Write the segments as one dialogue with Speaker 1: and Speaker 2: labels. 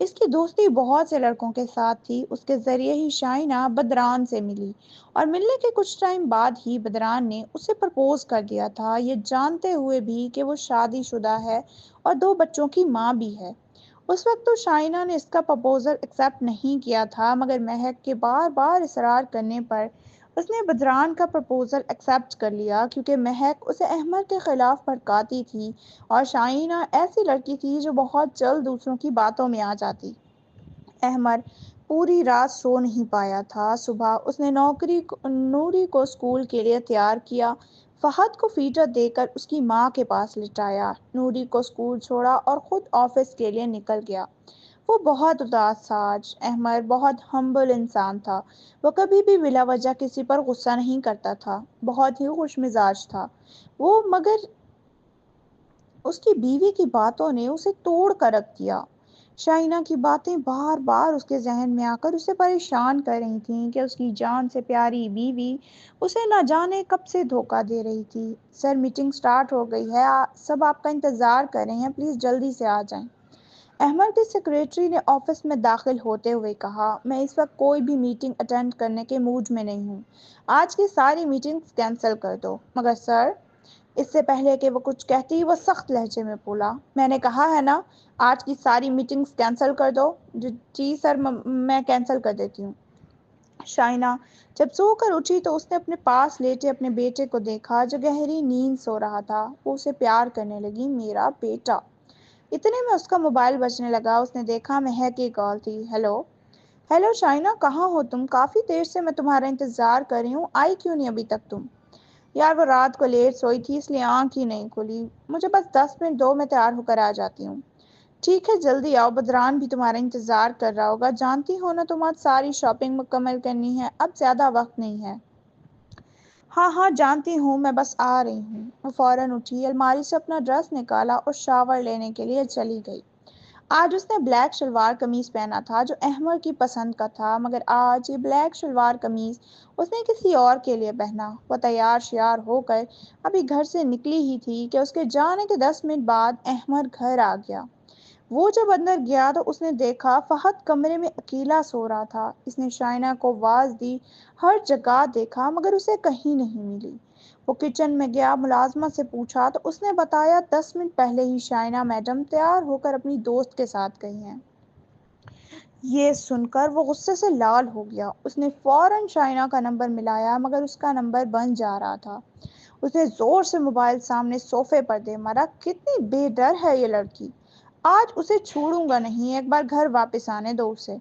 Speaker 1: اس کی دوستی بہت سے لڑکوں کے ساتھ تھی، اس کے ذریعے ہی شائنہ بدران سے ملی اور ملنے کے کچھ ٹائم بعد ہی بدران نے اسے پرپوز کر دیا تھا، یہ جانتے ہوئے بھی کہ وہ شادی شدہ ہے اور 2 بچوں کی ماں بھی ہے۔ اس وقت تو شائنہ نے اس کا پرپوزل ایکسیپٹ نہیں کیا تھا، مگر مہک کے بار بار اصرار کرنے پر اس نے بدران کا پرپوزل ایکسیپٹ کر لیا، کیونکہ مہک اسے احمد کے خلاف بھڑکاتی تھی اور شائنہ ایسی لڑکی تھی جو بہت جلد دوسروں کی باتوں میں آ جاتی۔ احمد پوری رات سو نہیں پایا تھا۔ صبح اس نے نوری کو اسکول کے لیے تیار کیا، فہد کو فیڈر دے کر اس کی ماں کے پاس لٹایا، نوری کو اسکول چھوڑا اور خود آفس کے لیے نکل گیا۔ وہ بہت اداس تھا آج۔ احمد بہت ہمبل انسان تھا، وہ کبھی بھی بلا وجہ کسی پر غصہ نہیں کرتا تھا، بہت ہی خوش مزاج تھا وہ، مگر اس کی بیوی کی باتوں نے اسے توڑ کر رکھ دیا۔ شائنہ کی باتیں بار بار اس کے ذہن میں آ کر اسے پریشان کر رہی تھیں کہ اس کی جان سے پیاری بیوی اسے نہ جانے کب سے دھوکہ دے رہی تھی۔ سر میٹنگ سٹارٹ ہو گئی ہے، سب آپ کا انتظار کر رہے ہیں، پلیز جلدی سے آ جائیں۔ احمد کے سیکریٹری نے آفس میں داخل ہوتے ہوئے کہا، میں اس وقت کوئی بھی میٹنگ اٹینڈ کرنے کے موڈ میں نہیں ہوں، آج کی ساری میٹنگز کینسل کر دو۔ مگر سر، اس سے پہلے کہ وہ کچھ کہتی وہ سخت لہجے میں بولا، میں نے کہا ہے نا آج کی ساری میٹنگز کینسل کر دو۔ جی سر، میں کینسل کر دیتی ہوں۔ شائنہ جب سو کر اٹھی تو اس نے اپنے پاس لیٹے اپنے بیٹے کو دیکھا جو گہری نیند سو رہا تھا۔ وہ اسے پیار کرنے لگی، میرا بیٹا۔ اتنے میں اس کا موبائل بجنے لگا، اس نے دیکھا مہک کی کال تھی۔ ہیلو ہیلو شائنہ، کہاں ہو تم؟ کافی دیر سے میں تمہارا انتظار کر رہی ہوں، آئی کیوں نہیں ابھی تک تم؟ یار وہ رات کو لیٹ سوئی تھی اس لیے آنکھ ہی نہیں کھلی، مجھے بس 10 منٹ دو، میں تیار ہو کر آ جاتی ہوں۔ ٹھیک ہے جلدی آؤ، بدران بھی تمہارا انتظار کر رہا ہوگا، جانتی ہو نا تم آج ساری شاپنگ مکمل کرنی ہے، اب زیادہ وقت نہیں ہے۔ ہاں ہاں جانتی ہوں، میں بس آ رہی ہوں۔ وہ فوراً اٹھی، الماری سے اپنا ڈریس نکالا اور شاور لینے کے لیے چلی گئی۔ آج اس نے بلیک شلوار قمیض پہنا تھا جو احمد کی پسند کا تھا، مگر آج یہ بلیک شلوار قمیض اس نے کسی اور کے لیے پہنا۔ وہ تیار شیار ہو کر ابھی گھر سے نکلی ہی تھی کہ اس کے جانے کے 10 منٹ بعد احمد گھر آ گیا۔ وہ جب اندر گیا تو اس نے دیکھا فہد کمرے میں اکیلا سو رہا تھا۔ اس نے شائنہ کو آواز دی، ہر جگہ دیکھا مگر اسے کہیں نہیں ملی۔ وہ کچن میں گیا، ملازمہ سے پوچھا تو اس نے بتایا 10 منٹ پہلے ہی شائنہ میڈم تیار ہو کر اپنی دوست کے ساتھ گئی ہیں۔ یہ سن کر وہ غصے سے لال ہو گیا۔ اس نے فوراً شائنہ کا نمبر ملایا مگر اس کا نمبر بند جا رہا تھا۔ اس نے زور سے موبائل سامنے صوفے پر دے مارا، کتنی بے ڈر ہے یہ لڑکی، آج اسے چھوڑوں گا نہیں، ایک بار گھر واپس آنے دو اسے۔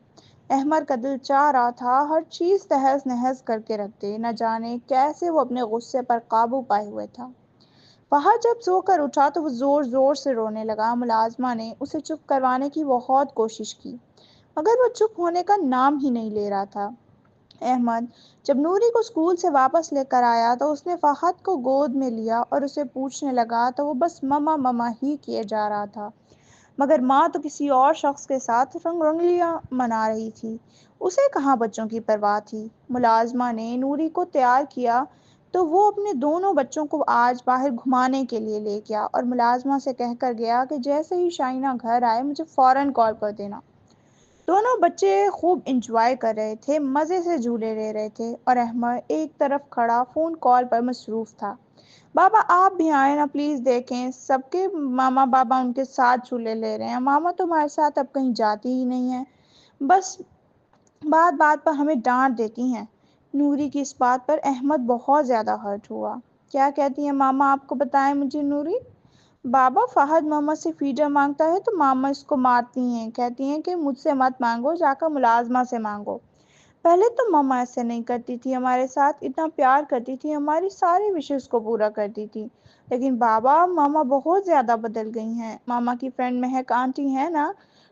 Speaker 1: احمد کا دل چاہ رہا تھا ہر چیز تہز نہز کر کے رکھ دے، نہ جانے کیسے وہ اپنے غصے پر قابو پائے ہوئے تھا۔ فہد جب سو کر اٹھا تو وہ زور زور سے رونے لگا۔ ملازمہ نے اسے چپ کروانے کی بہت کوشش کی مگر وہ چپ ہونے کا نام ہی نہیں لے رہا تھا۔ احمد جب نوری کو اسکول سے واپس لے کر آیا تو اس نے فہد کو گود میں لیا اور اسے پوچھنے لگا تو وہ بس مما مما ہی کیے جا رہا تھا، مگر ماں تو کسی اور شخص کے ساتھ رنگلیاں منا رہی تھی، اسے کہاں بچوں کی پرواہ تھی۔ ملازمہ نے نوری کو تیار کیا تو وہ اپنے دونوں بچوں کو آج باہر گھمانے کے لیے لے گیا اور ملازمہ سے کہہ کر گیا کہ جیسے ہی شائنہ گھر آئے مجھے فوراً کال کر دینا۔ دونوں بچے خوب انجوائے کر رہے تھے، مزے سے جھولے لے رہے تھے اور احمد ایک طرف کھڑا فون کال پر مصروف تھا۔ بابا آپ بھی آئیں نا پلیز، دیکھیں سب کے ماما بابا ان کے ساتھ جھولے لے رہے ہیں، ماما تمہارے ساتھ اب کہیں جاتی ہی نہیں ہے، بس بات بات پر ہمیں ڈانٹ دیتی ہیں۔ نوری کی اس بات پر احمد بہت زیادہ ہرٹ ہوا۔ کیا کہتی ہیں ماما، آپ کو بتائیں مجھے نوری؟ بابا فہد ماما سے فیڈر مانگتا ہے تو ماما اس کو مارتی ہیں، کہتی ہیں کہ مجھ سے مت مانگو، جا کر ملازمہ سے مانگو۔ پہلے تو ماما ایسے نہیں کرتی تھی ہمارے ساتھ، اتنا پیار کرتی تھی، ہماری ساری وشز کو پورا کرتی تھی، لیکن بابا ماما بہت زیادہ بدل گئی ہیں۔ ماما کی فرینڈ مہک آنٹی ہے نا،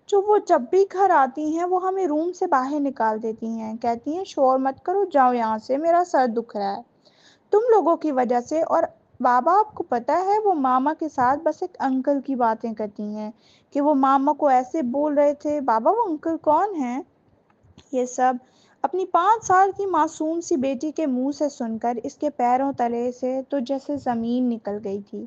Speaker 1: جو وہ جب بھی گھر آتی ہیں وہ ہمیں روم سے باہر نکال دیتی ہیں، کہتی ہیں شور مت کرو، جاؤ یہاں سے، میرا سر دکھ رہا ہے تم لوگوں کی وجہ سے۔ اور بابا آپ کو پتا ہے وہ ماما کے ساتھ بس ایک انکل کی باتیں کرتی ہیں کہ وہ ماما کو ایسے بول رہے تھے۔ بابا وہ انکل کون ہیں؟ یہ سب اپنی 5 سال کی معصوم سی بیٹی کے منہ سے سن کر اس کے پیروں تلے سے تو جیسے زمین نکل گئی تھی۔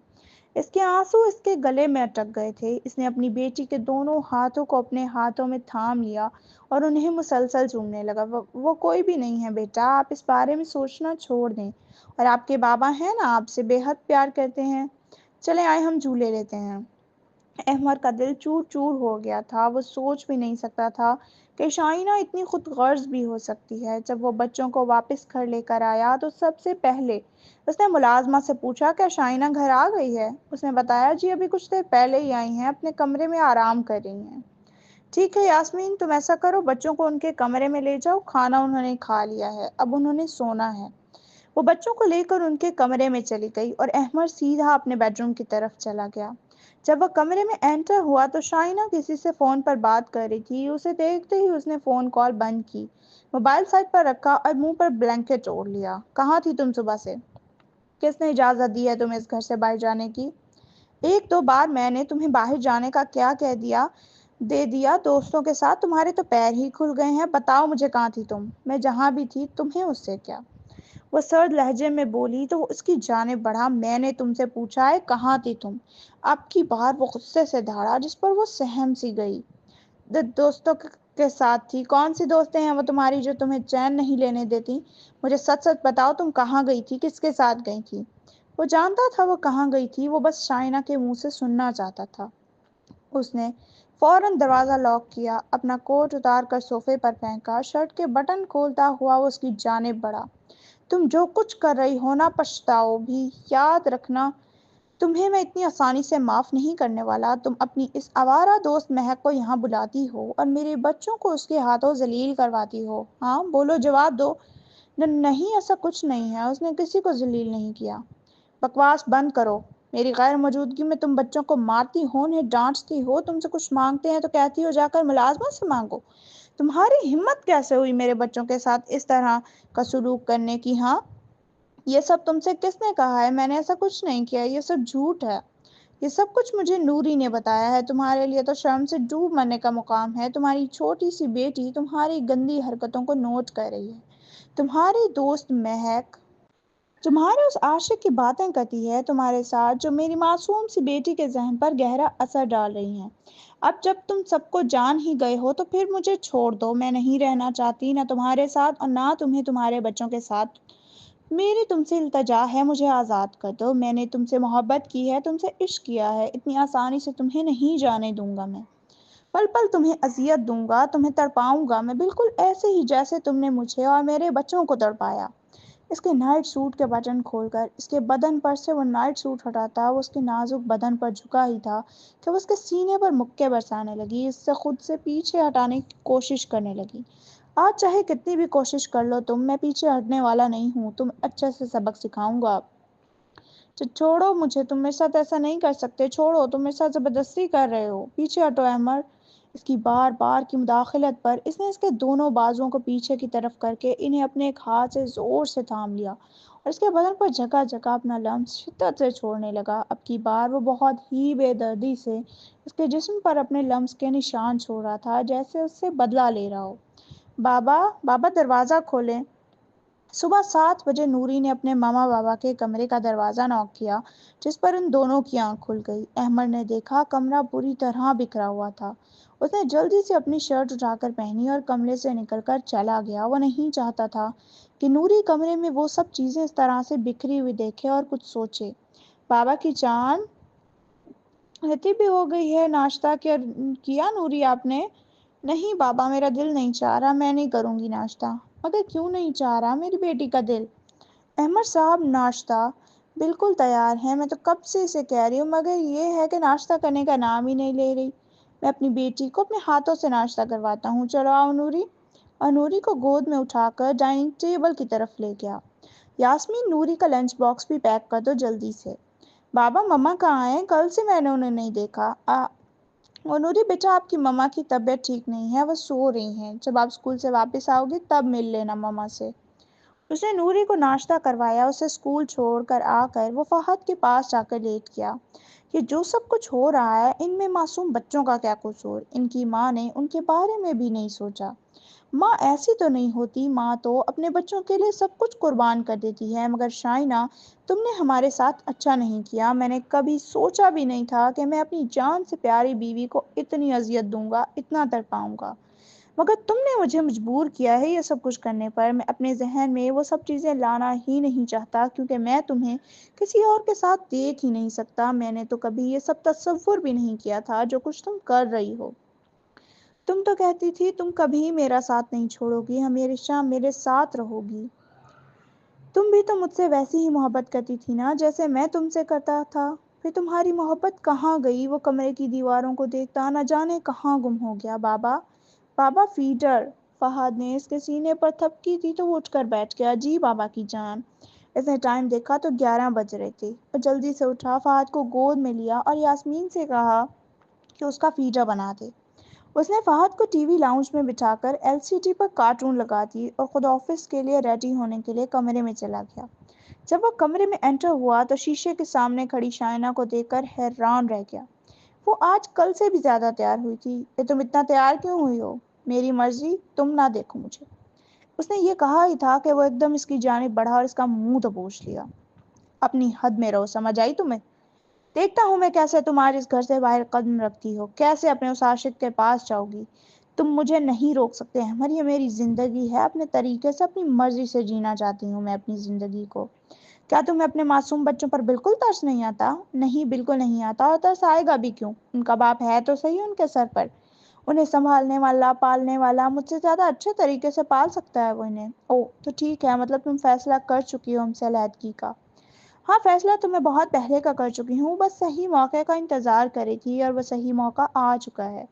Speaker 1: اس کے آنسو اس کے گلے میں اٹک گئے تھے۔ اس نے اپنی بیٹی کے دونوں ہاتھوں کو اپنے ہاتھوں میں تھام لیا اور انہیں مسلسل چومنے لگا۔ وہ کوئی بھی نہیں ہے بیٹا، آپ اس بارے میں سوچنا چھوڑ دیں، اور آپ کے بابا ہیں نا، آپ سے بے حد پیار کرتے ہیں۔ چلے آئے ہم جھولے لیتے ہیں۔ احمد کا دل چور چور ہو گیا تھا۔ وہ سوچ بھی نہیں سکتا تھا کہ شائنہ اتنی خود غرض بھی ہو سکتی ہے۔ جب وہ بچوں کو واپس گھر لے کر آیا تو سب سے پہلے اس نے ملازمہ سے پوچھا، کیا شائنہ گھر آ گئی ہے؟ اس نے بتایا، جی ابھی کچھ دیر پہلے ہی آئی ہیں، اپنے کمرے میں آرام کر رہی ہیں۔ ٹھیک ہے یاسمین، تم ایسا کرو، بچوں کو ان کے کمرے میں لے جاؤ، کھانا انہوں نے کھا لیا ہے، اب انہوں نے سونا ہے۔ وہ بچوں کو لے کر ان کے کمرے میں چلی گئی اور احمد سیدھا اپنے بیڈ روم کی طرف چلا گیا۔ جب وہ کمرے میں انٹر ہوا تو شائنہ کسی سے فون پر بات کر رہی تھی۔ اسے دیکھتے ہی اس نے فون کال بند کی، موبائل سائڈ پر رکھا اور منہ پر بلینکٹ اوڑھ لیا۔ کہاں تھی تم صبح سے؟ کس نے اجازت دی ہے تمہیں اس گھر سے باہر جانے کی؟ ایک دو بار میں نے تمہیں باہر جانے کا کیا کہہ دیا دوستوں کے ساتھ، تمہارے تو پیر ہی کھل گئے ہیں۔ بتاؤ مجھے، کہاں تھی تم؟ میں جہاں بھی تھی، تمہیں اس سے کیا؟ وہ سرد لہجے میں بولی تو وہ اس کی جانب بڑھا، میں نے تم سے پوچھا ہے کہاں تھی تم؟ اب کی بار وہ غصے سے دھاڑا، جس پر وہ سہم سی گئی۔ دوستوں کے ساتھ تھی؟ کون سی دوستیں ہیں وہ تمہاری جو تمہیں چین نہیں لینے دیتی؟ مجھے سچ سچ بتاؤ، تم کہاں گئی تھی، کس کے ساتھ گئی تھی؟ وہ جانتا تھا وہ کہاں گئی تھی، وہ بس شائنہ کے منہ سے سننا چاہتا تھا۔ اس نے فوراً دروازہ لاک کیا، اپنا کوٹ اتار کر صوفے پر پھینکا، شرٹ کے بٹن کھولتا ہوا وہ اس کی جانب بڑھا۔ تم جو کچھ کر رہی ہو نا، پچھتاؤ بھی، یاد رکھنا تمہیں میں اتنی آسانی سے معاف نہیں کرنے والا۔ تم اپنی اس آوارہ دوست مہک کو یہاں بلاتی ہو اور میرے بچوں کو اس کے ہاتھوں ذلیل کرواتی ہو۔ ہاں بولو، جواب دو۔ نہیں، ایسا کچھ نہیں ہے، اس نے کسی کو ذلیل نہیں کیا۔ بکواس بند کرو۔ میری غیر موجودگی میں تم بچوں کو مارتی ہو، انہیں ڈانٹتی ہو، تم سے کچھ مانگتے ہیں تو کہتی ہو جا کر ملازمہ سے مانگو۔ تمہاری ہمت کیسے ہوئی میرے بچوں کے ساتھ اس طرح کا سلوک کرنے کی؟ ہاں، یہ سب تم سے کس نے کہا ہے؟ میں نے ایسا کچھ نہیں کیا، یہ سب جھوٹ ہے۔ یہ سب کچھ مجھے نوری نے بتایا ہے۔ تمہارے لیے تو شرم سے ڈوب مرنے کا مقام ہے۔ تمہاری چھوٹی سی بیٹی تمہاری گندی حرکتوں کو نوٹ کر رہی ہے۔ تمہاری دوست مہک تمہارے اس عاشق کی باتیں کرتی ہے تمہارے ساتھ، جو میری معصوم سی بیٹی کے ذہن پر گہرا اثر ڈال رہی ہیں۔ اب جب تم سب کو جان ہی گئے ہو تو پھر مجھے چھوڑ دو۔ میں نہیں رہنا چاہتی نہ تمہارے ساتھ اور نہ تمہیں تمہارے بچوں کے ساتھ۔ میری تم سے التجا ہے، مجھے آزاد کر دو۔ میں نے تم سے محبت کی ہے، تم سے عشق کیا ہے، اتنی آسانی سے تمہیں نہیں جانے دوں گا میں۔ پل پل تمہیں اذیت دوں گا، تمہیں تڑپاؤں گا میں، بالکل ایسے ہی جیسے تم نے مجھے اور میرے بچوں کو تڑپایا۔ اس کے نائٹ سوٹ کے بٹن کھول کر اس کے بدن پر سے وہ نائٹ سوٹ ہٹاتا، وہ اس کے نازک بدن پر جھکا ہی تھا کہ وہ اس کے سینے پر مکے برسانے لگی، اس سے خود سے پیچھے ہٹانے کی کوشش کرنے لگی۔ آج چاہے کتنی بھی کوشش کر لو تم، میں پیچھے ہٹنے والا نہیں ہوں، تم اچھے سے سبق سکھاؤں گا۔ چھوڑو مجھے، تم میرے ساتھ ایسا نہیں کر سکتے، چھوڑو، تم میرے ساتھ زبردستی کر رہے ہو، پیچھے ہٹو احمد۔ اس کی بار بار کی مداخلت پر اس نے اس کے دونوں بازوؤں کو پیچھے کی طرف کر کے انہیں اپنے ایک ہاتھ سے زور سے تھام لیا اور اس کے بدن پر جگہ جگہ اپنا لمس شدت سے چھوڑنے لگا۔ اب کی بار وہ بہت ہی بے دردی سے اس کے جسم پر اپنے لمس کے نشان چھوڑ رہا تھا، جیسے اس سے بدلہ لے رہا ہو۔ بابا، بابا دروازہ کھولیں۔ صبح 7 بجے نوری نے اپنے ماما بابا کے کمرے کا دروازہ نوک کیا، جس پر ان دونوں کی آنکھ کھل گئی۔ احمد نے دیکھا کمرہ بری طرح بکھرا ہوا تھا۔ اس نے جلدی سے اپنی شرٹ اٹھا کر پہنی اور کمرے سے نکل کر چلا گیا۔ وہ نہیں چاہتا تھا کہ نوری کمرے میں وہ سب چیزیں اس طرح سے بکھری ہوئی دیکھے اور کچھ سوچے۔ بابا کی جان، رتی بھی ہو گئی ہے، ناشتہ کیا نوری آپ نے؟ نہیں بابا، میرا دل نہیں چاہ رہا، میں نہیں کروں گی ناشتہ۔ مگر کیوں نہیں چاہ رہا میری بیٹی کا دل؟ احمد صاحب، ناشتہ بالکل تیار ہے، میں تو کب سے اسے کہہ رہی ہوں، مگر یہ ہے کہ ناشتہ کرنے کا نام ہی نہیں لے رہی۔ میں اپنی بیٹی کو اپنے ہاتھوں سے ناشتہ کرواتا ہوں، چلو آؤ نوری۔ اور نوری کو گود میں اٹھا کر ڈائننگ ٹیبل کی طرف لے گیا۔ یاسمین، نوری کا لنچ باکس بھی پیک کر دو جلدی سے۔ بابا، مما کہاں ہیں؟ کل سے میں نے انہیں نہیں دیکھا۔ اور نوری بیٹا، آپ کی مما کی طبیعت ٹھیک نہیں ہے، وہ سو رہی ہیں، جب آپ اسکول سے واپس آؤ گی تب مل لینا مما سے۔ اس نے نوری کو ناشتہ کروایا۔ اسے اسکول چھوڑ کر آ کر وہ فہد کے پاس جا کر لیٹ گیا۔ یہ جو سب کچھ ہو رہا ہے، ان میں معصوم بچوں کا کیا قصور؟ ان کی ماں نے ان کے بارے میں بھی نہیں سوچا۔ ماں ایسی تو نہیں ہوتی، ماں تو اپنے بچوں کے لیے سب کچھ قربان کر دیتی ہے، مگر شائنہ تم نے ہمارے ساتھ اچھا نہیں کیا۔ میں نے کبھی سوچا بھی نہیں تھا کہ میں اپنی جان سے پیاری بیوی کو اتنی اذیت دوں گا، اتنا تڑپاؤں گا، مگر تم نے مجھے مجبور کیا ہے یہ سب کچھ کرنے پر۔ میں اپنے ذہن میں وہ سب چیزیں لانا ہی نہیں چاہتا، کیونکہ میں تمہیں کسی اور کے ساتھ دیکھ ہی نہیں سکتا۔ میں نے تو کبھی یہ سب تصور بھی نہیں کیا تھا جو کچھ تم کر رہی ہو۔ تم تو کہتی تھی تم کبھی میرا ساتھ نہیں چھوڑو گی، ہمیشہ میرے ساتھ رہو گی۔ تم بھی تو مجھ سے ویسی ہی محبت کرتی تھی نا جیسے میں تم سے کرتا تھا۔ پھر تمہاری محبت کہاں گئی؟ وہ کمرے کی دیواروں کو دیکھتا نہ جانے کہاں گم ہو گیا۔ بابا، بابا فیڈر۔ فہد نے اس کے سینے پر تھپکی دی تو وہ اٹھ کر بیٹھ گیا۔ جی بابا کی جان۔ اس نے ٹائم دیکھا تو 11 بج رہے تھے اور جلدی سے اٹھا، فہد کو گود میں لیا اور یاسمین سے کہا کہ اس کا فیڈر بنا دے۔ اس نے فہد کو ٹی وی لاؤنج میں بٹھا کر ایل سی ڈی پر کارٹون لگا دی اور خود آفس کے لیے ریڈی ہونے کے لیے کمرے میں چلا گیا۔ جب وہ کمرے میں انٹر ہوا تو شیشے کے سامنے کھڑی شائنہ کو دیکھ کر حیران رہ گیا۔ وہ آج کل سے بھی زیادہ تیار ہوئی تھی۔ یہ تم اتنا تیار کیوں ہوئی ہو؟ میری مرضی، تم نہ دیکھو مجھے۔ اس نے یہ کہا ہی تھا کہ وہ ایک دم اس کی جانب بڑھا اور اس کا منہ دبوچ لیا۔ اپنی حد میں رہو، سمجھ آئی تمہیں؟ دیکھتا ہوں میں کیسے تم آج اس گھر سے باہر قدم رکھتی ہو، کیسے اپنے اس عاشق کے پاس جاؤ گی۔ تم مجھے نہیں روک سکتے احمد، یہ میری زندگی ہے، اپنے طریقے سے اپنی مرضی سے جینا چاہتی ہوں میں اپنی زندگی کو۔ کیا تمہیں اپنے معصوم بچوں پر بالکل ترس نہیں آتا؟ نہیں، بالکل نہیں آتا، اور ترس آئے گا بھی کیوں؟ ان کا باپ ہے تو صحیح ان کے سر پر، انہیں سنبھالنے والا، پالنے والا، مجھ سے زیادہ اچھے طریقے سے پال سکتا ہے وہ انہیں۔ او تو ٹھیک ہے، مطلب تم فیصلہ کر چکی ہو ہم سے علیحدگی کا؟ ہاں، فیصلہ تو میں بہت پہلے کا کر چکی ہوں، بس صحیح موقع کا انتظار کری تھی اور وہ صحیح موقع آ چکا ہے،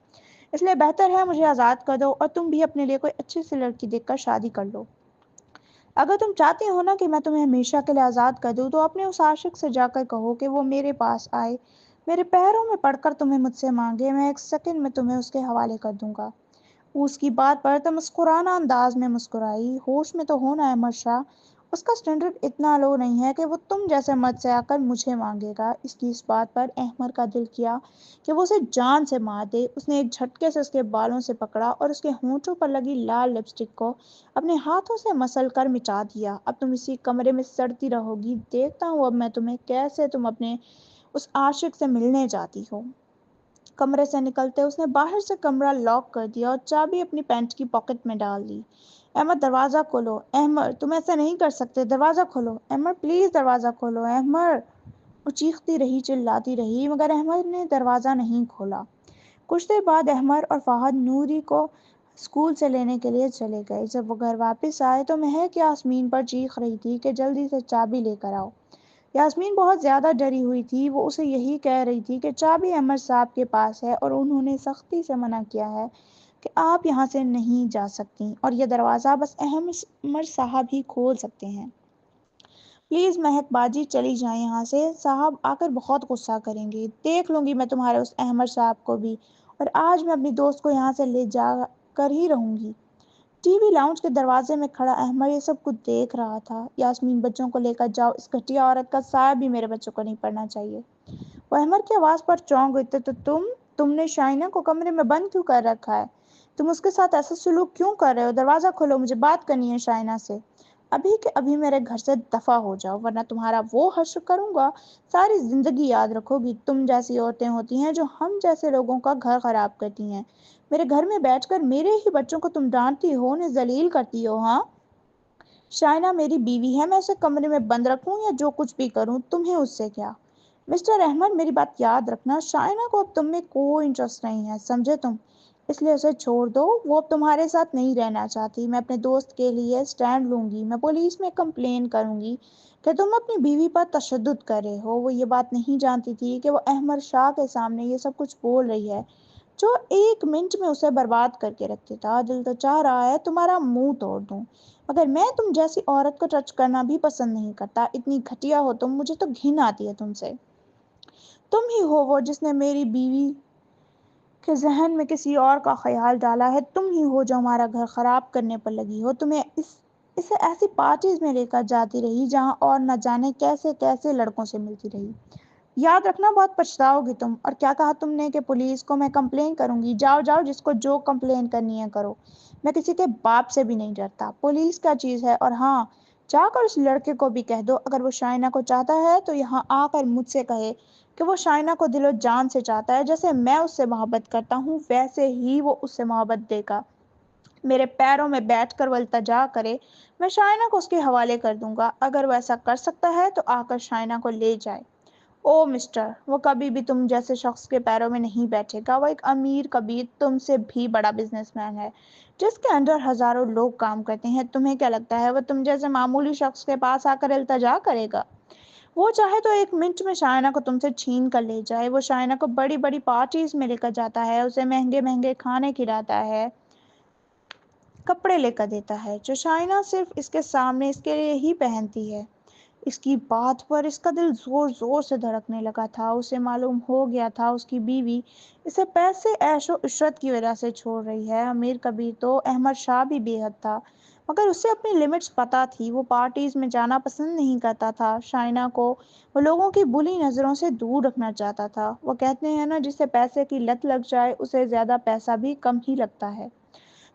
Speaker 1: اس لیے بہتر ہے مجھے آزاد کر دو اور تم بھی اپنے لیے کوئی اچھی سی لڑکی دیکھ کر شادی کر لو۔ اگر تم چاہتی ہو نا کہ میں تمہیں ہمیشہ کے لیے آزاد کر دوں تو اپنے اس عاشق سے جا کر کہو کہ وہ میرے پاس آئے، میرے پیروں میں پڑ کر تمہیں مجھ سے مانگے، میں ایک سیکنڈ میں تمہیں اس کے حوالے کر دوں گا۔ وہ اس کی بات پر تمسکرانہ انداز میں مسکرائی۔ ہوش میں تو ہونا احمد شاہ، اس کا سٹینڈرڈ اتنا لو نہیں ہے کہ وہ تم جیسے مرد سے آ کر مجھے مانگے گا۔ اس کی اس بات پر احمد کا دل کیا کہ وہ اسے جان سے مار دے۔ اس نے ایک جھٹکے سے اس کے بالوں سے پکڑا اور اس کے ہونٹوں پر لگی لال لپسٹک کو اپنے ہاتھوں سے مسل کر مٹا دیا۔ اب تم اسی کمرے میں سڑتی رہو گی، دیکھتا ہوں اب میں تمہیں کیسے تم اپنے اس عاشق سے ملنے جاتی ہو۔ کمرے سے نکلتے اس نے باہر سے کمرہ لاک کر دیا اور چابی اپنی پینٹ کی پاکٹ میں ڈال دی۔ احمد دروازہ کھولو، احمد تم ایسا نہیں کر سکتے، دروازہ کھولو، احمد پلیز دروازہ کھولو، احمد۔ وہ چیختی رہی، چلاتی رہی، مگر احمد نے دروازہ نہیں کھولا۔ کچھ دیر بعد احمد اور فہد نوری کو اسکول سے لینے کے لیے چلے گئے۔ جب وہ گھر واپس آئے تو مہک یاسمین پر چیخ رہی تھی کہ جلدی سے چابی لے کر آؤ۔ یاسمین بہت زیادہ ڈری ہوئی تھی، وہ اسے یہی کہہ رہی تھی کہ چابی احمد صاحب کے پاس ہے اور انہوں نے سختی سے منع کیا ہے کہ آپ یہاں سے نہیں جا سکتی اور یہ دروازہ بس احمد صاحب ہی کھول سکتے ہیں۔ پلیز مہک باجی چلی جائیں یہاں سے، صاحب آ کر بہت غصہ کریں گے۔ دیکھ لوں گی میں تمہارے اس احمد صاحب کو بھی، اور آج میں اپنی دوست کو یہاں سے لے جا کر ہی رہوں گی۔ ٹی وی لاؤنج کے دروازے میں کھڑا احمد یہ سب کچھ دیکھ رہا تھا۔ یاسمین بچوں کو لے کر جاؤ، اس گھٹیا عورت کا سایہ بھی میرے بچوں کو نہیں پڑنا چاہیے۔ وہ احمد کی آواز پر چونک گئی تو تم نے شائنہ کو کمرے میں بند کیوں کر رکھا ہے؟ تم اس کے ساتھ ایسا سلوک کیوں کر رہے ہو؟ دروازہ کھولو، مجھے بات کرنی ہے شائنہ سے۔ ابھی کہ ابھی میرے گھر سے دفع ہو جاؤ ورنہ تمہارا وہ حشر کروں گا ساری زندگی یاد رکھو گی۔ تم جیسی عورتیں ہوتی ہیں جو ہم جیسے لوگوں کا گھر خراب کرتی ہیں۔ میرے گھر میں بیٹھ کر میرے ہی بچوں کو تم ڈانٹتی ہو، انہیں ذلیل کرتی ہو۔ ہاں، شائنہ میری بیوی ہے، میں اسے کمرے میں بند رکھوں یا جو کچھ بھی کروں، تمہیں اس سے کیا؟ مسٹر احمد میری بات یاد رکھنا، شائنہ کو اب تم میں کوئی انٹرسٹ نہیں ہے، سمجھے تم؟ اس لیے اسے چھوڑ دو، وہ اب تمہارے ساتھ نہیں رہنا چاہتی۔ میں اپنے دوست کے لیے سٹینڈ لوں گی، میں پولیس میں کمپلین کروں گی کہ تم اپنی بیوی پر تشدد کر رہے ہو۔ وہ یہ بات نہیں جانتی تھی کہ وہ احمد شاہ کے سامنے یہ سب کچھ بول رہی ہے جو ایک منٹ میں اسے برباد کر کے رکھ دیتا۔ دل تو چاہ رہا ہے تمہارا منہ توڑ دوں، مگر میں تم جیسی عورت کو ٹچ کرنا بھی پسند نہیں کرتا، اتنی گھٹیا ہو تم، مجھے تو گھن آتی ہے تم سے۔ تم ہی ہو وہ جس نے میری بیوی کے ذہن میں کسی اور کا خیال ڈالا ہے، تم ہی ہو جو ہمارا گھر خراب کرنے پر لگی ہو۔ تمہیں اسے ایسی پارٹیز میں لے کر جاتی رہی جہاں اور نہ جانے کیسے کیسے لڑکوں سے ملتی رہی۔ یاد رکھنا بہت پچھتاؤ گی تم۔ اور کیا کہا تم نے کہ پولیس کو میں کمپلین کروں گی؟ جاؤ جاؤ، جس کو جو کمپلین کرنی ہے کرو، میں کسی کے باپ سے بھی نہیں ڈرتا۔ پولیس کیا چیز ہے؟ اور ہاں، جا کر اس لڑکے کو بھی کہہ دو، اگر وہ شائنہ کو چاہتا ہے تو یہاں آ کر مجھ سے کہے کہ وہ شائنہ کو دل و جان سے چاہتا ہے، جیسے میں اس سے محبت کرتا ہوں ویسے ہی وہ اس سے محبت دے گا۔ میرے پیروں میں بیٹھ کر وہ التجا کرے، میں شائنہ کو اس کے حوالے کر دوں گا۔ اگر وہ ایسا کر سکتا ہے تو آ کر شائنہ کو لے جائے۔ او مسٹر، وہ کبھی بھی تم جیسے شخص کے پیروں میں نہیں بیٹھے گا۔ وہ ایک امیر کبیر تم سے بھی بڑا بزنس مین ہے، جس کے انڈر ہزاروں لوگ کام کرتے ہیں۔ تمہیں کیا لگتا ہے وہ تم جیسے معمولی شخص کے پاس آ کر التجا کرے گا؟ وہ چاہے تو ایک منٹ میں شائنہ کو تم سے چھین کر لے جائے۔ وہ شائنہ کو بڑی بڑی پارٹیز میں لے کر جاتا ہے، اسے مہنگے مہنگے کھانے کھلاتا ہے، کپڑے لے کر دیتا ہے جو شائنہ صرف اس کے سامنے اس کے لیے ہی پہنتی ہے۔ اس کی بات پر اس کا دل زور زور سے دھڑکنے لگا تھا۔ اسے معلوم ہو گیا تھا اس کی بیوی اسے پیسے، عیش و عشرت کی وجہ سے چھوڑ رہی ہے۔ امیر کبیر تو احمد شاہ بھی بے حد تھا، مگر اسے اپنی لمٹس پتہ تھی۔ وہ پارٹیز میں جانا پسند نہیں کرتا تھا۔ شائنہ کو وہ لوگوں کی بری نظروں سے دور رکھنا چاہتا تھا۔ وہ کہتے ہیں نا، جسے پیسے کی لت لگ جائے اسے زیادہ پیسہ بھی کم ہی لگتا ہے۔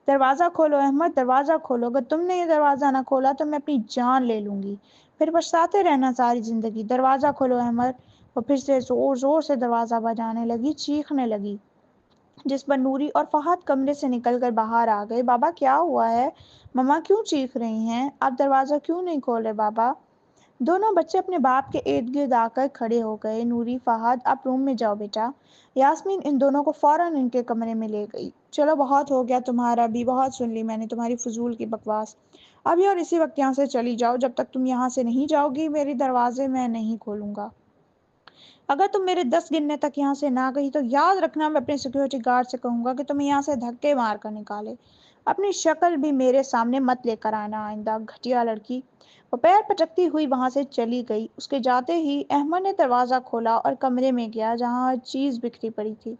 Speaker 1: دروازہ کھولو احمد، دروازہ کھولو، اگر تم نے یہ دروازہ نہ کھولا تو میں اپنی جان لے لوں گی، پھر پچھتاتے رہنا ساری زندگی۔ دروازہ کھولو احمد۔ وہ پھر سے زور زور سے دروازہ بجانے لگی، چیخنے لگی، جس پر نوری اور فہد کمرے سے نکل کر باہر آ گئے۔ بابا کیا ہوا ہے؟ مما کیوں چیخ رہی ہیں؟ آپ دروازہ کیوں نہیں کھول رہے بابا؟ دونوں بچے اپنے باپ کے ارد گرد آ کر کھڑے ہو گئے۔ نوری، فہد، آپ روم میں جاؤ بیٹا۔ یاسمین ان دونوں کو فوراً ان کے کمرے میں لے گئی۔ چلو بہت ہو گیا تمہارا بھی، بہت سن لی میں نے تمہاری فضول کی بکواس۔ ابھی اور اسی وقت یہاں سے چلی جاؤ، جب تک تم یہاں سے نہیں جاؤ گی میری دروازے میں نہیں کھولوں گا۔ اگر تم میرے 10 گننے تک یہاں سے نہ گئی تو یاد رکھنا میں اپنے سیکیورٹی گارڈ سے کہوں گا کہ تمہیں یہاں سے دھکے مار کر نکالے۔ اپنی شکل بھی میرے سامنے مت لے کر آنا آئندہ، گھٹیا لڑکی۔ وہ پیر پٹکتی ہوئی وہاں سے چلی گئی۔ اس کے جاتے ہی احمد نے دروازہ کھولا اور کمرے میں گیا جہاں ہر چیز بکھری پڑی تھی۔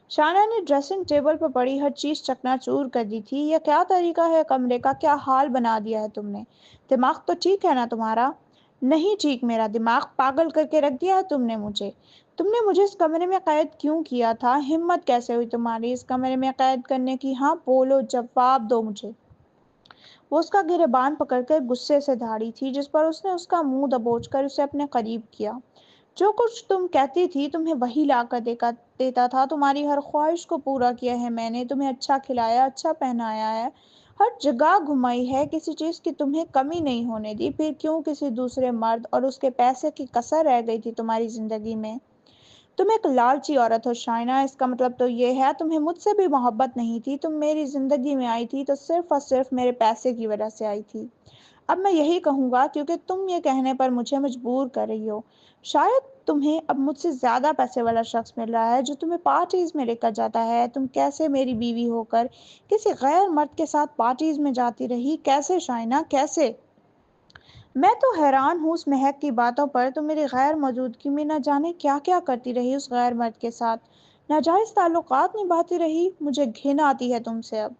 Speaker 1: شائنہ نے ڈریسنگ ٹیبل پر پڑی ہر چیز چکنا چور کر دی تھی۔ یہ کیا طریقہ ہے کمرے کا؟ کیا حال بنا دیا ہے تم نے؟ دماغ تو ٹھیک ہے نا تمہارا؟ نہیں ٹھیک میرا دماغ، پاگل کر کے رکھ دیا ہے تم نے مجھے۔ تم نے مجھے اس کمرے میں قید کیوں کیا تھا؟ ہمت کیسے ہوئی تمہاری اس کمرے میں قید کرنے کی؟ ہاں بولو، جواب دو مجھے۔ وہ اس کا گریبان پکڑ کر غصے سے دھاڑی تھی، جس پر اس نے اس کا منہ دبوچ کر اسے اپنے قریب کیا۔ جو کچھ تم کہتی تھی تمہیں وہی لا کر دیتا تھا۔ تمہاری ہر خواہش کو پورا کیا ہے میں نے، تمہیں اچھا کھلایا، اچھا پہنایا ہے، ہر جگہ گھمائی ہے، کسی چیز کی تمہیں کمی نہیں ہونے دی۔ پھر کیوں کسی دوسرے مرد اور اس کے پیسے کی کسر رہ گئی تھی تمہاری زندگی میں؟ تم ایک لالچی عورت ہو شائنہ، اس کا مطلب تو یہ ہے تمہیں مجھ سے بھی محبت نہیں تھی۔ تم میری زندگی میں آئی تھی تو صرف اور صرف میرے پیسے کی وجہ سے آئی تھی۔ اب میں یہی کہوں گا کیونکہ تم یہ کہنے پر مجھے مجبور کر رہی ہو۔ شاید تمہیں اب مجھ سے زیادہ پیسے والا شخص مل رہا ہے جو تمہیں پارٹیز میں لے کر جاتا ہے۔ تم کیسے میری بیوی ہو کر کسی غیر مرد کے ساتھ پارٹیز میں جاتی رہی؟ کیسے شائنہ، کیسے؟ میں تو حیران ہوں اس مہک کی باتوں پر۔ تم میری غیر موجودگی میں نہ جانے کیا کیا کرتی رہی اس غیر مرد کے ساتھ، ناجائز تعلقات نبھاتی رہی۔ مجھے گھن آتی ہے تم سے اب۔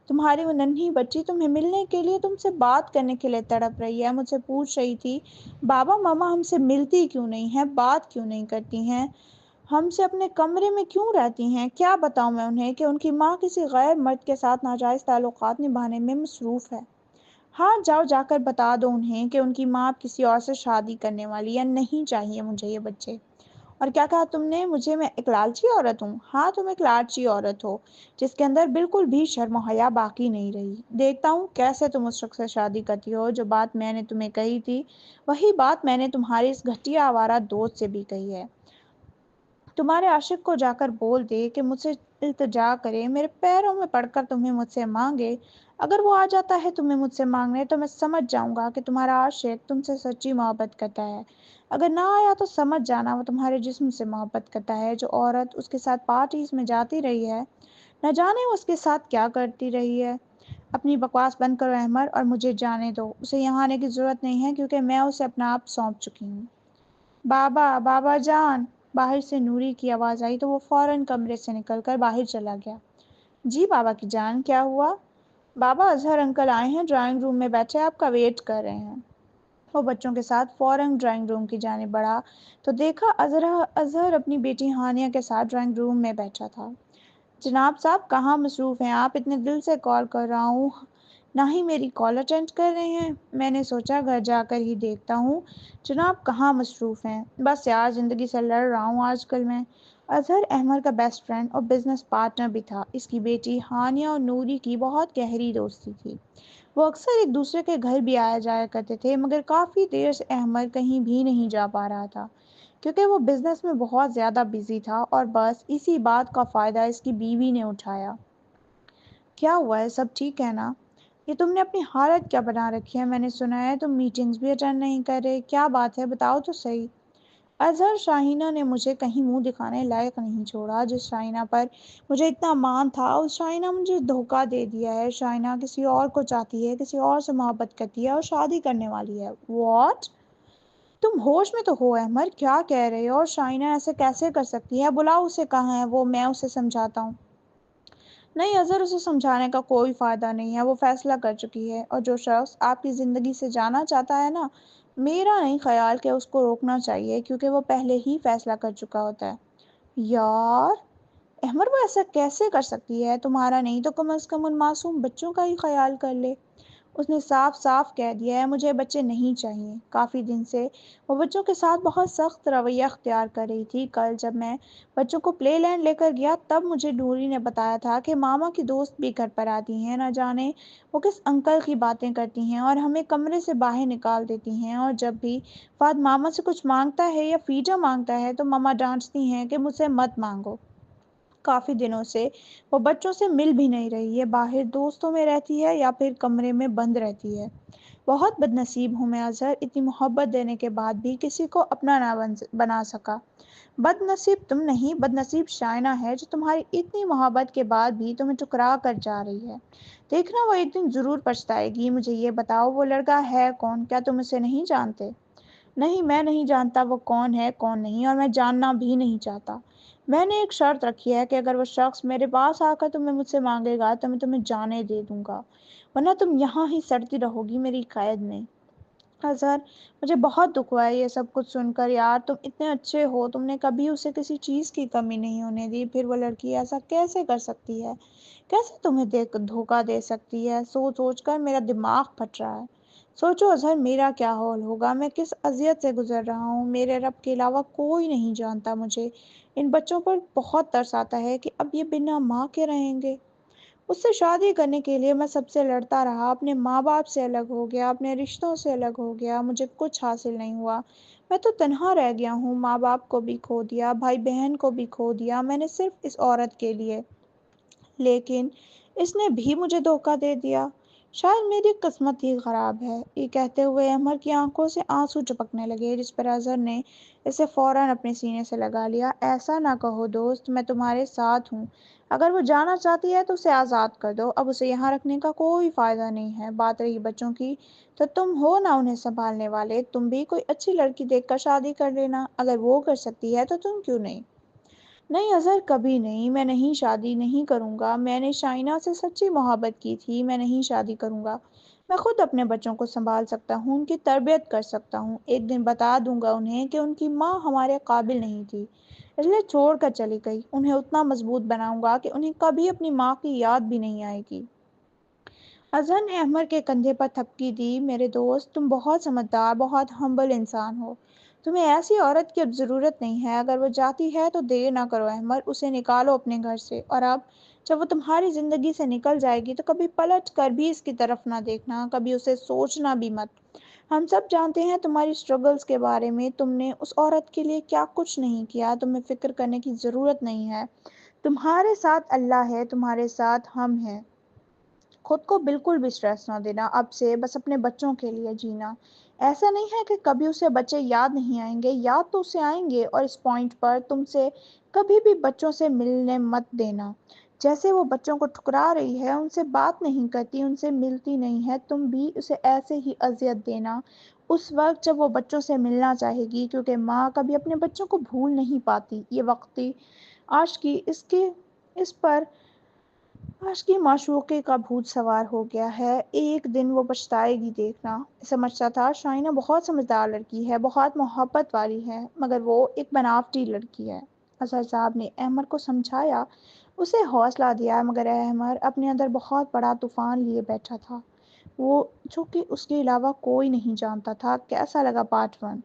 Speaker 1: تمہاری وہ ننھی بچی تمہیں ملنے کے لیے، تم سے بات کرنے کے لیے تڑپ رہی ہے، مجھ سے پوچھ رہی تھی بابا ماما ہم سے ملتی کیوں نہیں ہیں، بات کیوں نہیں کرتی ہیں، ہم سے اپنے کمرے میں کیوں رہتی ہیں؟ کیا بتاؤں میں انہیں کہ ان کی ماں کسی غیر مرد کے ساتھ ناجائز تعلقات نبھانے میں مصروف ہے؟ ہاں جاؤ، جا کر بتا دو انہیں کہ ان کی ماں اب کسی اور سے شادی کرنے والی ہے۔ نہیں چاہیے مجھے یہ بچے۔ اور کیا کہا تم نے مجھے؟ میں ایک لالچی عورت ہوں؟ ہاں تم ایک لالچی عورت ہو جس کے اندر بالکل بھی شرم و حیا باقی نہیں رہی۔ دیکھتا ہوں کیسے تم اس شخص سے شادی کرتی ہو۔ جو بات میں نے تمہیں کہی تھی وہی بات میں نے تمہارے اس گھٹیا آوارہ دوست سے بھی کہی ہے۔ تمہارے عاشق کو جا کر بول دے کہ مجھ سے التجا کرے، میرے پیروں میں پڑ کر تمہیں مجھ سے مانگے۔ اگر وہ آ جاتا ہے تمہیں مجھ سے مانگنے تو میں سمجھ جاؤں گا کہ تمہارا عاشق تم سے سچی محبت کرتا ہے۔ اگر نہ آیا تو سمجھ جانا وہ تمہارے جسم سے محبت کرتا ہے۔ جو عورت اس کے ساتھ پارٹیز میں جاتی رہی ہے، نہ جانے وہ اس کے ساتھ کیا کرتی رہی ہے۔ اپنی بکواس بند کرو احمد اور مجھے جانے دو۔ اسے یہاں آنے کی ضرورت نہیں ہے کیونکہ میں اسے اپنا آپ سونپ چکی ہوں۔ بابا، بابا جان! باہر سے نوری کی آواز آئی تو وہ فوراً کمرے سے نکل کر باہر چلا گیا۔ جی بابا کی جان، کیا ہوا؟ بابا اظہر انکل آئے ہیں، ڈرائنگ روم میں بیٹھے آپ کا ویٹ کر رہے ہیں۔ وہ بچوں کے ساتھ فوراً ڈرائنگ روم کی جانب بڑھا تو دیکھا اظہر اپنی بیٹی ہانیہ کے ساتھ ڈرائنگ روم میں بیٹھا تھا۔ جناب صاحب کہاں مصروف ہیں آپ؟ اتنے دل سے کال کر رہا ہوں، نہ ہی میری کال اٹینڈ کر رہے ہیں۔ میں نے سوچا گھر جا کر ہی دیکھتا ہوں۔ جناب کہاں مصروف ہیں؟ بس یار زندگی سے لڑ رہا ہوں آج کل میں۔ اظہر احمد کا بیسٹ فرینڈ اور بزنس پارٹنر بھی تھا۔ اس کی بیٹی ہانیہ اور نوری کی بہت گہری دوستی تھی۔ وہ اکثر ایک دوسرے کے گھر بھی آیا جایا کرتے تھے، مگر کافی دیر سے احمد کہیں بھی نہیں جا پا رہا تھا کیونکہ وہ بزنس میں بہت زیادہ بزی تھا، اور بس اسی بات کا فائدہ اس کی بیوی نے اٹھایا۔ کیا ہوا ہے؟ سب ٹھیک ہے نا؟ یہ تم نے اپنی حالت کیا بنا رکھی ہے؟ میں نے سنا ہے تم میٹنگز بھی اٹینڈ نہیں کر رہے، کیا بات ہے بتاؤ تو صحیح۔ اظہر شاہینہ نے مجھے کہیں منہ دکھانے لائق نہیں چھوڑا۔ جس شاہینہ پر مجھے اتنا مان تھا، اس شاہینہ مجھے دھوکہ دے دیا ہے۔ شاہینہ کسی اور کو چاہتی ہے، کسی اور سے محبت کرتی ہے اور شادی کرنے والی ہے۔ واٹ؟ تم ہوش میں تو ہو احمد؟ کیا کہہ رہے ہو؟ اور شاہینہ ایسے کیسے کر سکتی ہے؟ بلاؤ اسے، کہاں ہے وہ؟ میں اسے سمجھاتا ہوں۔ نہیں اظہر، اسے سمجھانے کا کوئی فائدہ نہیں ہے، وہ فیصلہ کر چکی ہے، اور جو شخص آپ کی زندگی سے جانا چاہتا ہے نا، میرا نہیں خیال کہ اس کو روکنا چاہیے، کیونکہ وہ پہلے ہی فیصلہ کر چکا ہوتا ہے۔ یار احمد، وہ ایسا کیسے کر سکتی ہے؟ تمہارا نہیں تو کم از کم ان معصوم بچوں کا ہی خیال کر لے۔ اس نے صاف صاف کہہ دیا ہے مجھے بچے نہیں چاہیے۔ کافی دن سے وہ بچوں کے ساتھ بہت سخت رویہ اختیار کر رہی تھی۔ کل جب میں بچوں کو پلے لینڈ لے کر گیا، تب مجھے نوری نے بتایا تھا کہ ماما کی دوست بھی گھر پر آتی ہیں، نہ جانے وہ کس انکل کی باتیں کرتی ہیں اور ہمیں کمرے سے باہر نکال دیتی ہیں، اور جب بھی فہد ماما سے کچھ مانگتا ہے یا فیجا مانگتا ہے تو ماما ڈانٹتی ہیں کہ مجھ سے مت مانگو۔ کافی دنوں سے وہ بچوں سے مل بھی نہیں رہی ہے، باہر دوستوں میں رہتی ہے یا پھر کمرے میں بند رہتی ہے۔ بہت بد نصیب ہوں میں اظہر، اتنی محبت دینے کے بعد بھی کسی کو اپنا نہ بنا سکا۔ بد نصیب تم نہیں، بد نصیب شائنہ ہے جو تمہاری اتنی محبت کے بعد بھی تمہیں ٹکرا کر جا رہی ہے۔ دیکھنا وہ ایک دن ضرور پچھتائے گی۔ مجھے یہ بتاؤ وہ لڑکا ہے کون؟ کیا تم اسے نہیں جانتے؟ نہیں، میں نہیں جانتا وہ کون ہے کون نہیں، اور میں جاننا بھی نہیں چاہتا۔ میں نے ایک شرط رکھی ہے کہ اگر وہ شخص میرے پاس آ کر تمہیں مجھ سے مانگے گا تو میں تمہیں جانے دے دوں گا، ورنہ تم یہاں ہی سڑتی رہو گی میری قید میں۔ اظہر، مجھے بہت دکھ ہوا ہے یہ سب کچھ سن کر یار، تم اتنے اچھے ہو، تم نے کبھی اسے کسی چیز کی کمی نہیں ہونے دی، پھر وہ لڑکی ایسا کیسے کر سکتی ہے؟ کیسے تمہیں دھوکہ دے سکتی ہے؟ سوچ سوچ کر میرا دماغ پھٹ رہا ہے۔ سوچو اظہر میرا کیا حال ہوگا، میں کس اذیت سے گزر رہا ہوں، میرے رب کے علاوہ کوئی نہیں جانتا مجھے۔ ان بچوں پر بہت ترس آتا ہے کہ اب یہ بنا ماں کے رہیں گے۔ اس سے شادی کرنے کے لیے میں سب سے لڑتا رہا، اپنے ماں باپ سے الگ ہو گیا، اپنے رشتوں سے الگ ہو گیا، مجھے کچھ حاصل نہیں ہوا، میں تو تنہا رہ گیا ہوں، ماں باپ کو بھی کھو دیا، بھائی بہن کو بھی کھو دیا میں نے صرف اس عورت کے لیے، لیکن اس نے بھی مجھے دھوکہ دے دیا۔ شاید میری قسمت ہی خراب ہے۔ یہ کہتے ہوئے عمر کی آنکھوں سے آنسو ٹپکنے لگے، جس پر اظہر نے اسے فوراً اپنے سینے سے لگا لیا۔ ایسا نہ کہو دوست، میں تمہارے ساتھ ہوں، اگر وہ جانا چاہتی ہے تو اسے آزاد کر دو، اب اسے یہاں رکھنے کا کوئی فائدہ نہیں ہے۔ بات رہی بچوں کی، تو تم ہو نا انہیں سنبھالنے والے، تم بھی کوئی اچھی لڑکی دیکھ کر شادی کر لینا، اگر وہ کر سکتی ہے تو تم کیوں نہیں؟ نہیں اظہر، کبھی نہیں، میں نہیں شادی نہیں کروں گا، میں نے شائنہ سے سچی محبت کی تھی، میں نہیں شادی کروں گا۔ میں خود اپنے بچوں کو سنبھال سکتا ہوں، ان کی تربیت کر سکتا ہوں، ایک دن بتا دوں گا انہیں کہ ان کی ماں ہمارے قابل نہیں تھی، اس لیے چھوڑ کر چلی گئی، انہیں اتنا مضبوط بناؤں گا کہ انہیں کبھی اپنی ماں کی یاد بھی نہیں آئے گی۔ اظہر نے احمد کے کندھے پر تھپکی دی۔ میرے دوست، تم بہت سمجھدار، بہت ہمبل انسان ہو، تمہیں ایسی عورت کی اب ضرورت نہیں ہے، اگر وہ جاتی ہے تو دیر نہ کرو احمد، اسے نکالو اپنے گھر سے، اور اب جب وہ تمہاری زندگی سے نکل جائے گی تو کبھی پلٹ کر بھی اس کی طرف نہ دیکھنا، کبھی اسے سوچنا بھی مت۔ ہم سب جانتے ہیں تمہاری سٹرگلز کے بارے میں، تم نے اس عورت کے لیے کیا کچھ نہیں کیا، تمہیں فکر کرنے کی ضرورت نہیں ہے، تمہارے ساتھ اللہ ہے، تمہارے ساتھ ہم ہیں۔ خود کو بالکل بھی اسٹریس نہ دینا، اب سے بس اپنے بچوں کے لیے جینا۔ ایسا نہیں ہے کہ کبھی اسے بچے یاد نہیں آئیں گے، یاد تو اسے آئیں گے، اور اس پوائنٹ پر تم سے کبھی بھی بچوں سے ملنے مت دینا۔ جیسے وہ بچوں کو ٹھکرا رہی ہے، ان سے بات نہیں کرتی، ان سے ملتی نہیں ہے، تم بھی اسے ایسے ہی اذیت دینا اس وقت جب وہ بچوں سے ملنا چاہے گی، کیونکہ ماں کبھی اپنے بچوں کو بھول نہیں پاتی۔ یہ وقتی عاشقی اس پر آج کی معشوقے کا بھوت سوار ہو گیا ہے، ایک دن وہ پچھتائے گی دیکھنا۔ سمجھتا تھا شائنہ بہت سمجھدار لڑکی ہے، بہت محبت والی ہے، مگر وہ ایک بناوٹی لڑکی ہے۔ اظہر صاحب نے احمد کو سمجھایا، اسے حوصلہ دیا، مگر احمد اپنے اندر بہت بڑا طوفان لیے بیٹھا تھا، وہ جو کہ اس کے علاوہ کوئی نہیں جانتا تھا۔ کیسا لگا پارٹ 1؟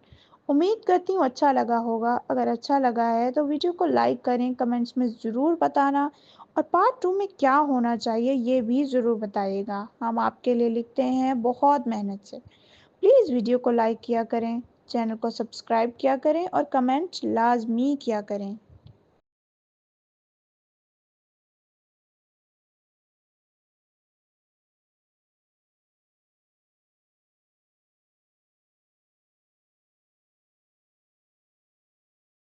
Speaker 1: امید کرتی ہوں اچھا لگا ہوگا۔ اگر اچھا لگا ہے تو ویڈیو کو لائک کریں، کمنٹس میں ضرور بتانا، اور پارٹ 2 میں کیا ہونا چاہیے یہ بھی ضرور بتائیے گا، ہم آپ کے لیے لکھتے ہیں بہت محنت سے۔ پلیز ویڈیو کو لائک کیا کریں، چینل کو سبسکرائب کیا کریں اور کمنٹ لازمی کیا کریں۔